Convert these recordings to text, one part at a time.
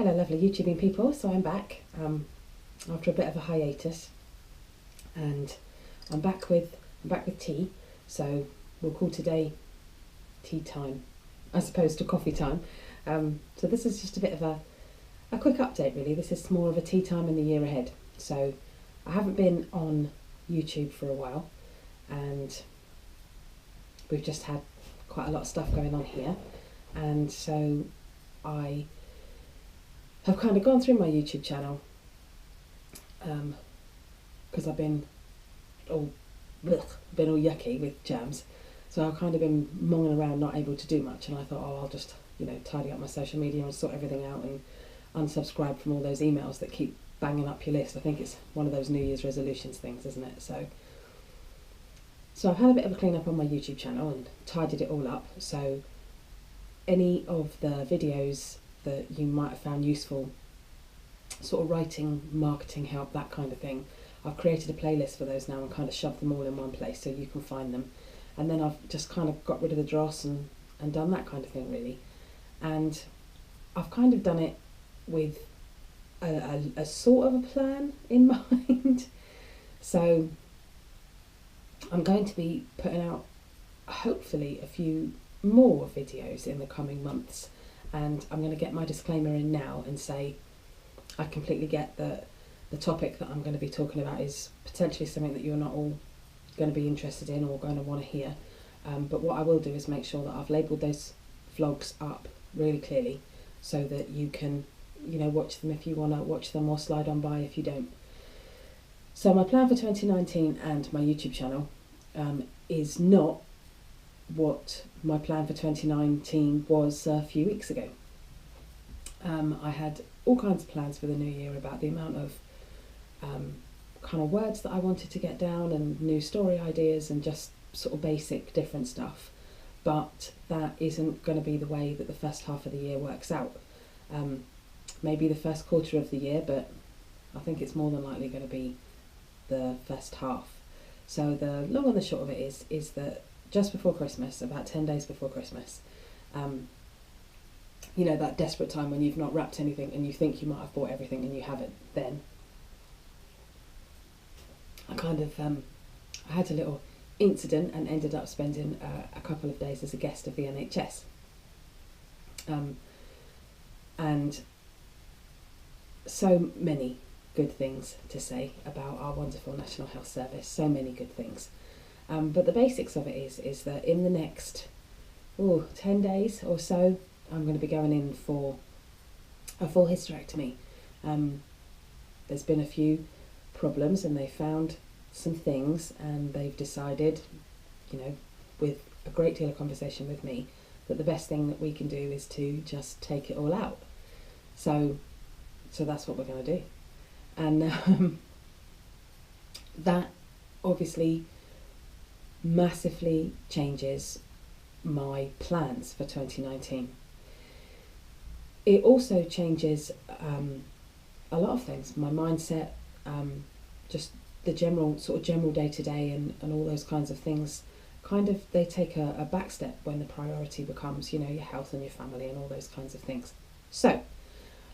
Hello lovely YouTubing people, so I'm back after a bit of a hiatus, and I'm back with tea, so we'll call today tea time as opposed to coffee time. So this is just a bit of a quick update really. This is more of a tea time in the year ahead. So I haven't been on YouTube for a while, and we've just had quite a lot of stuff going on here, and so I have kind of gone through my YouTube channel because I've been all yucky with jams, so I've kind of been monging around not able to do much, and I thought, oh, I'll just tidy up my social media and sort everything out and unsubscribe from all those emails that keep banging up your list. I think it's one of those New Year's resolutions things, isn't it? So I've had a bit of a clean up on my YouTube channel and tidied it all up, so any of the videos that you might have found useful, sort of writing, marketing help, that kind of thing, I've created a playlist for those now and kind of shoved them all in one place so you can find them. And then I've just kind of got rid of the dross and done that kind of thing really. And I've kind of done it with a sort of a plan in mind. So I'm going to be putting out hopefully a few more videos in the coming months, and I'm going to get my disclaimer in now and say I completely get that the topic that I'm going to be talking about is potentially something that you're not all going to be interested in or going to want to hear, but what I will do is make sure that I've labelled those vlogs up really clearly so that you can watch them if you want to watch them, or slide on by if you don't. So my plan for 2019 and my YouTube channel is not what my plan for 2019 was a few weeks ago. I had all kinds of plans for the new year about the amount of kind of words that I wanted to get down and new story ideas and just sort of basic different stuff, but that isn't going to be the way that the first half of the year works out. Maybe the first quarter of the year, but I think it's more than likely going to be the first half. So the long and the short of it is that just before Christmas, about 10 days before Christmas, that desperate time when you've not wrapped anything and you think you might have bought everything and you haven't, then I kind of I had a little incident and ended up spending a couple of days as a guest of the NHS. And so many good things to say about our wonderful National Health Service, so many good things. But the basics of it is that in the next 10 days or so, I'm going to be going in for a full hysterectomy. There's been a few problems and they found some things, and they've decided, with a great deal of conversation with me, that the best thing that we can do is to just take it all out. So that's what we're going to do. And that obviously massively changes my plans for 2019. It also changes a lot of things, my mindset, just the general day-to-day and all those kinds of things. Kind of they take a back step when the priority becomes your health and your family and all those kinds of things. So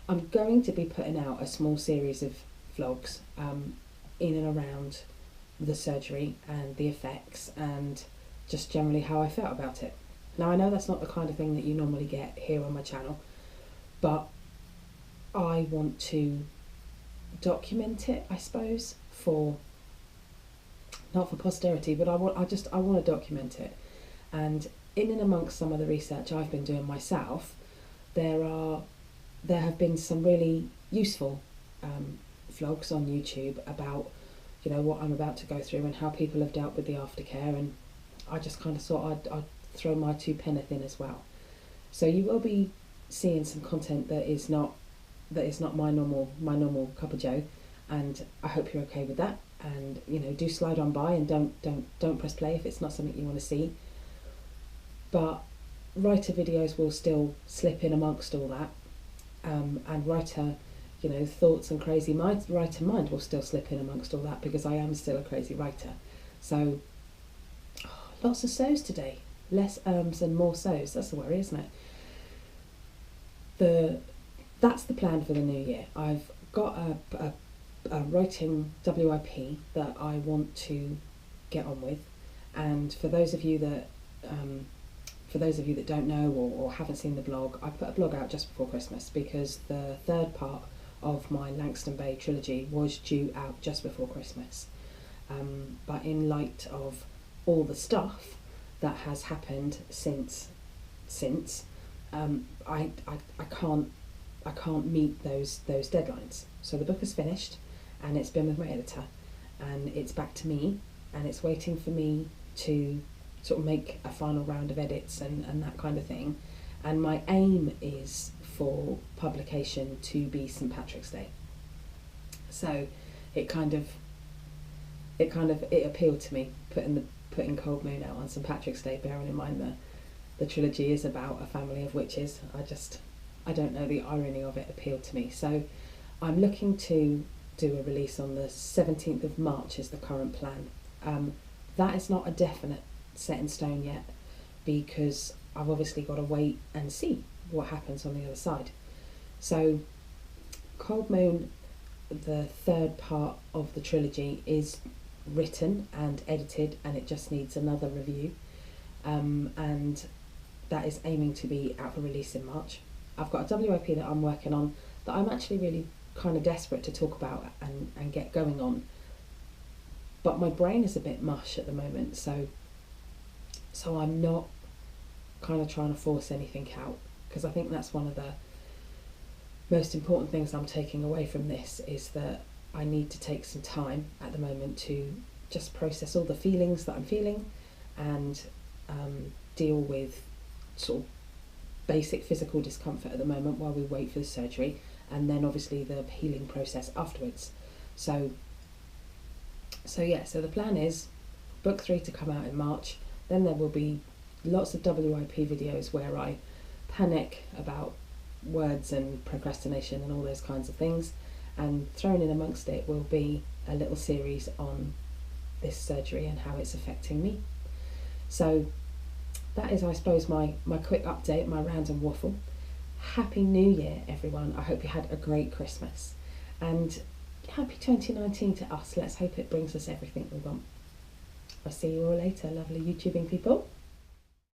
I'm going to be putting out a small series of vlogs in and around the surgery and the effects and just generally how I felt about it. Now I know that's not the kind of thing that you normally get here on my channel, but I want to document it, I suppose, not for posterity, but I want to document it. And in and amongst some of the research I've been doing myself, there have been some really useful vlogs on YouTube about what I'm about to go through and how people have dealt with the aftercare, and I just kind of thought I'd throw my two penneth in as well. So you will be seeing some content that is not my normal cup of joe, and I hope you're okay with that. And do slide on by and don't press play if it's not something you want to see. But writer videos will still slip in amongst all that, and writer thoughts and crazy writer mind will still slip in amongst all that, because I am still a crazy writer. So lots of so's today, less ums and more so's. That's the worry, isn't it? that's the plan for the new year. I've got a writing WIP that I want to get on with, and for those of you that don't know or haven't seen the blog, I put a blog out just before Christmas because the third part of my Langston Bay trilogy was due out just before Christmas. But in light of all the stuff that has happened since, I can't meet those deadlines. So the book is finished, and it's been with my editor, and it's back to me, and it's waiting for me to sort of make a final round of edits and that kind of thing. And my aim is for publication to be St. Patrick's Day. So it appealed to me putting Cold Moon out on St. Patrick's Day, bearing in mind the trilogy is about a family of witches. I don't know, the irony of it appealed to me. So I'm looking to do a release on the 17th of March is the current plan. That is not a definite set in stone yet, because I've obviously got to wait and see what happens on the other side. So Cold Moon, the third part of the trilogy, is written and edited, and it just needs another review, and that is aiming to be out for release in March. I've got a WIP that I'm working on that I'm actually really kind of desperate to talk about and get going on, but my brain is a bit mush at the moment, so I'm not kind of trying to force anything out, because I think that's one of the most important things I'm taking away from this, is that I need to take some time at the moment to just process all the feelings that I'm feeling and deal with sort of basic physical discomfort at the moment while we wait for the surgery, and then obviously the healing process afterwards. So the plan is book 3 to come out in March. Then there will be lots of WIP videos where I panic about words and procrastination and all those kinds of things, and thrown in amongst it will be a little series on this surgery and how it's affecting me. So that is, I suppose, my quick update, my random waffle. Happy New Year, everyone. I hope you had a great Christmas, and happy 2019 to us. Let's hope it brings us everything we want. I'll see you all later, lovely YouTubing people.